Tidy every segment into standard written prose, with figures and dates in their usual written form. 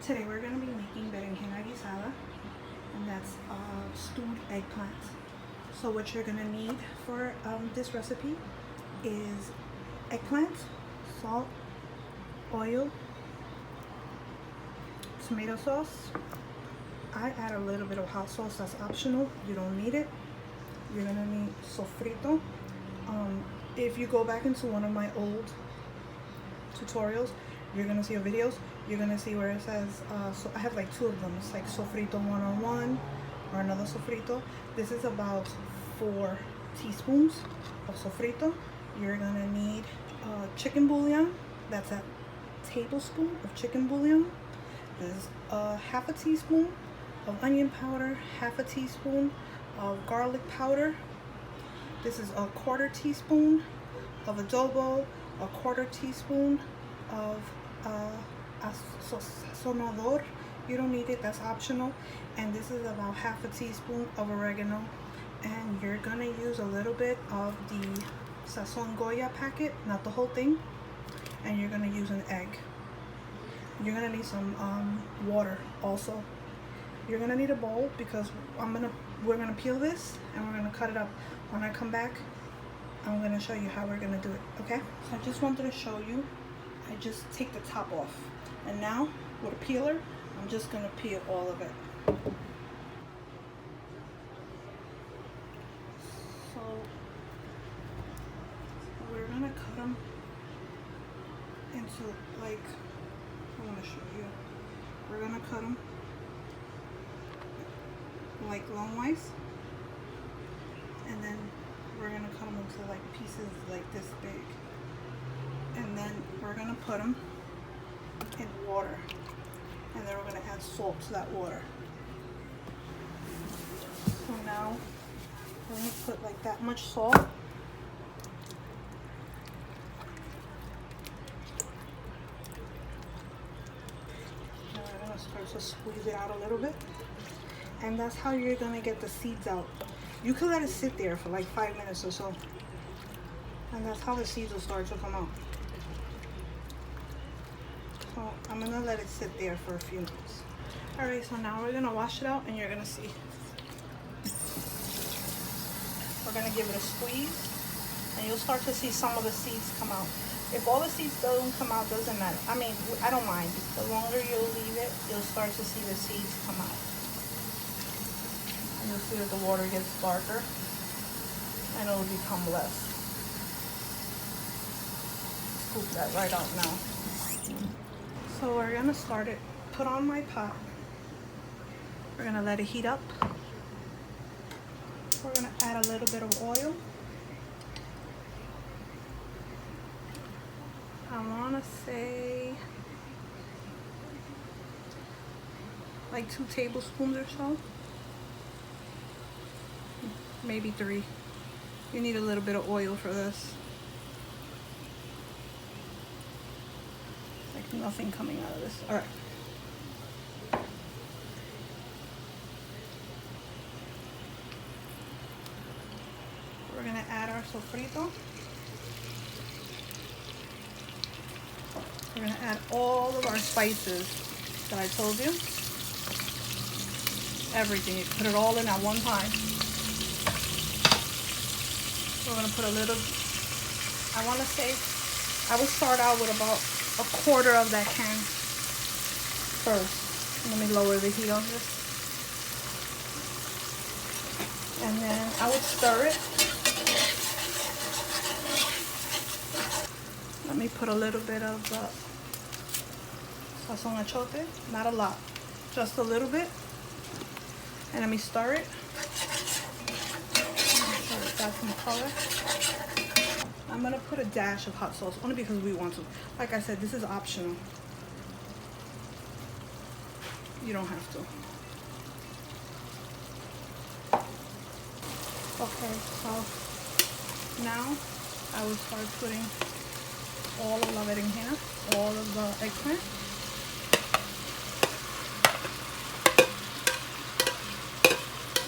Today we're going to be making berenjena guisada, and that's stewed eggplant. So what you're going to need for this recipe is eggplant, salt, oil, tomato sauce. I add a little bit of hot sauce, that's optional, you don't need it. You're going to need sofrito. If you go back into one of my old tutorials, you're going to see your videos, you're going to see where it says, so I have like two of them. It's like Sofrito 101 or another Sofrito. This is about 4 teaspoons of Sofrito. You're going to need chicken bouillon. That's a tablespoon of chicken bouillon. There's half a teaspoon of onion powder, half a teaspoon of garlic powder. This is a 1/4 teaspoon of adobo, a 1/4 teaspoon of sazonador. You don't need it, that's optional. And this is about half a teaspoon of oregano. And you're gonna use a little bit of the sazon Goya packet, not the whole thing. And you're gonna use an egg. You're gonna need some water also. You're gonna need a bowl because we're gonna peel this and we're gonna cut it up. When I come back, I'm gonna show you how we're gonna do it, okay? So I just wanted to show you, I just take the top off. And now, with a peeler, I'm just gonna peel all of it. So, we're gonna cut them into, like, I wanna show you. We're gonna cut them like longwise. And then we're gonna cut them into like pieces like this big. And then we're gonna put them in water. And then we're gonna add salt to that water. So now we're gonna put like that much salt. And we're gonna start to squeeze it out a little bit. And that's how you're gonna get the seeds out. You could let it sit there for like 5 minutes or so. And that's how the seeds will start to come out. So I'm gonna let it sit there for a few minutes. Alright, so now we're gonna wash it out and you're gonna see. We're gonna give it a squeeze and you'll start to see some of the seeds come out. If all the seeds don't come out, doesn't matter. I mean, I don't mind. The longer you'll leave it, you'll start to see the seeds come out. You'll see that the water gets darker and it'll become less. Scoop that right out now. So we're gonna start it, put on my pot. We're gonna let it heat up. We're gonna add a little bit of oil. I wanna say like 2 tablespoons or so. Maybe 3. You need a little bit of oil for this. Like nothing coming out of this. All right. We're gonna add our sofrito. We're gonna add all of our spices that I told you. Everything. You put it all in at one time. We're gonna put a little, I wanna say, I would start out with about 1/4 of that can first. Let me lower the heat on this. And then I would stir it. Let me put a little bit of sazon achote, not a lot, just a little bit. And let me stir it. Got some color. I'm gonna put a dash of hot sauce only because we want to. Like I said, this is optional. You don't have to. Okay, so now I will start putting all of the berenjena, all of the eggplant.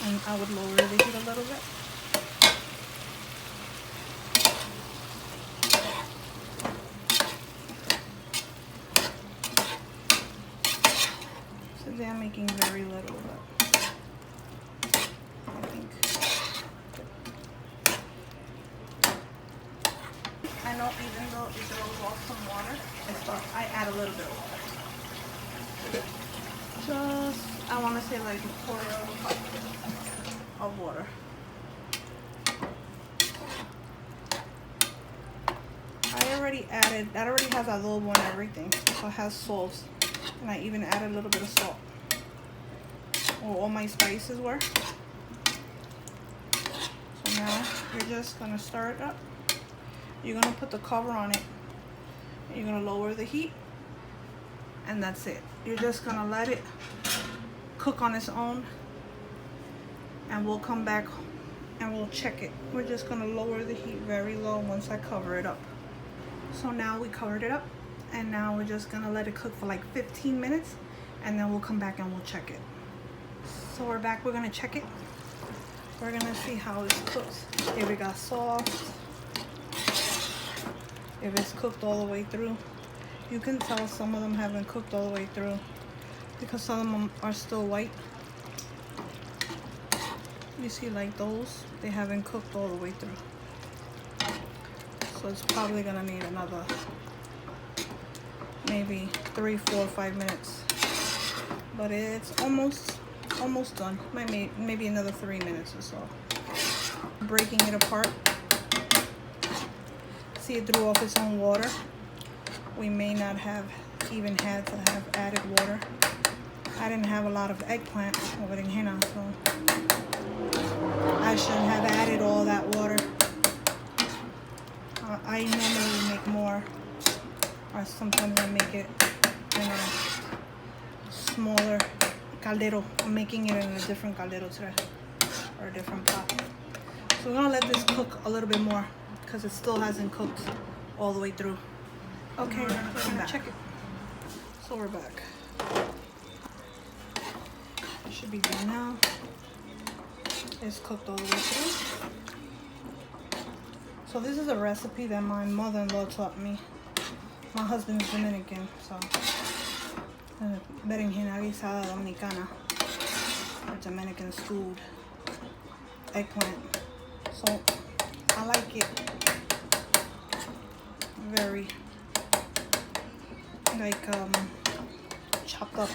And I would lower the heat a little bit. Today I'm making very little, but I think I know even though it throws off some water, I add a little bit of water. Just, I want to say like a quarter of a cup of water. I already added, that already has adobo and everything, so it has salt, and I even added a little bit of salt, where all my spices were. So now you're just gonna stir it up. You're gonna put the cover on it, and you're gonna lower the heat, and that's it. You're just gonna let it cook on its own, and we'll come back and we'll check it. We're just gonna lower the heat very low once I cover it up. So now we covered it up, and now we're just gonna let it cook for like 15 minutes, and then we'll come back and we'll check it. So we're back, we're gonna check it. We're gonna see how it's cooked. If it got soft, if it's cooked all the way through. You can tell some of them haven't cooked all the way through because some of them are still white. You see, like those, they haven't cooked all the way through. So it's probably gonna need another maybe 3, 4, 5 minutes. But it's almost done. Maybe another 3 minutes or so. Breaking it apart. See, it threw off its own water. We may not have even had to have added water. I didn't have a lot of eggplant or berenjena, so I shouldn't have added all that water. I normally make more, or sometimes I make it in a smaller caldero. I'm making it in a different caldero today, or a different pot. So we're gonna let this cook a little bit more because it still hasn't cooked all the way through. Okay, we're gonna check it. So we're back. It should be done now. It's cooked all the way through. So this is a recipe that my mother-in-law taught me. My husband's Dominican, so Berenjena guisada dominicana, or Dominican stewed eggplant. So I like it very like chopped up,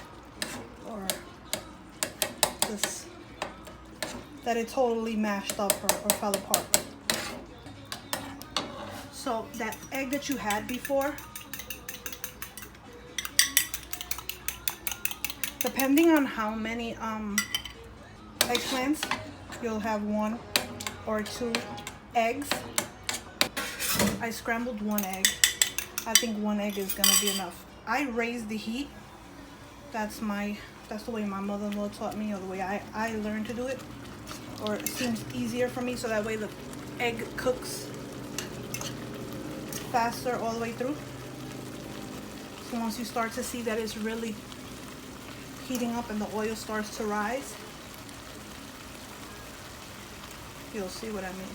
or this, that it totally mashed up or fell apart. So that egg that you had before, depending on how many eggplants, you'll have 1 or 2 eggs. I scrambled 1 egg. I think 1 egg is gonna be enough. I raised the heat. That's the way my mother-in-law taught me, or the way I learned to do it, or it seems easier for me, so that way the egg cooks faster all the way through. So once you start to see that it's really heating up and the oil starts to rise, you'll see what I mean.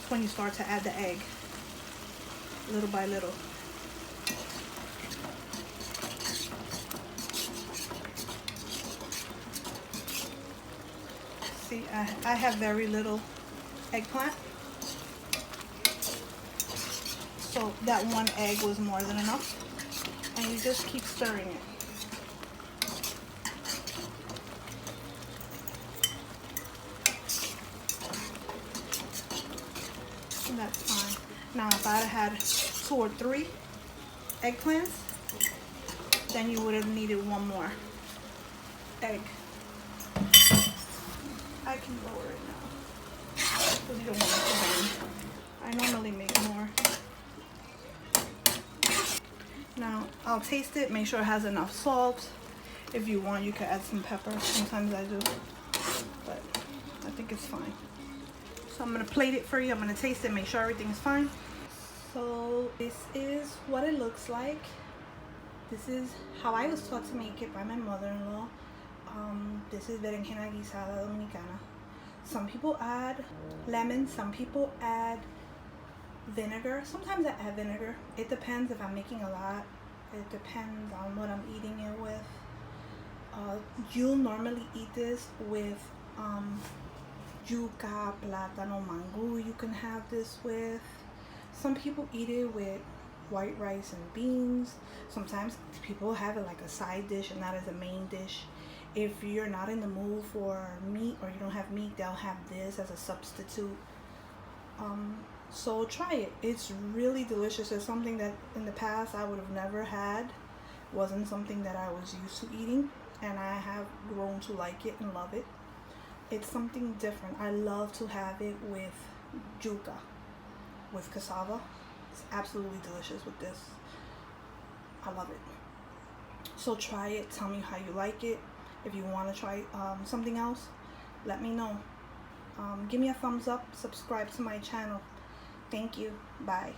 It's when you start to add the egg, little by little. See, I have very little eggplant, so that 1 egg was more than enough, and you just keep stirring it. And that's fine. Now if I had 2 or 3 eggplants, then you would have needed 1 more egg. I can lower it now because you don't want it to burn. I normally make more. Now I'll taste it, make sure it has enough salt. If you want, you can add some pepper. Sometimes I do, but I think it's fine. So I'm gonna plate it for you. I'm gonna taste it, make sure everything's fine. So this is what it looks like. This is how I was taught to make it by my mother-in-law. This is Berenjena guisada dominicana. Some people add lemon, some people add vinegar. Sometimes I add vinegar. It depends if I'm making a lot. It depends on what I'm eating it with. You'll normally eat this with yuca, plátano, mango. You can have this with. Some people eat it with white rice and beans. Sometimes people have it like a side dish and not as a main dish. If you're not in the mood for meat or you don't have meat, they'll have this as a substitute. So try it. It's really delicious. It's something that in the past I would have never had. Wasn't something that I was used to eating, and I have grown to like it and love it. It's something different. I love to have it with yuca, with cassava. It's absolutely delicious with this. I love it. So try it. Tell me how you like it. If you want to try something else, let me know. Give me a thumbs up. Subscribe to my channel. Thank you. Bye.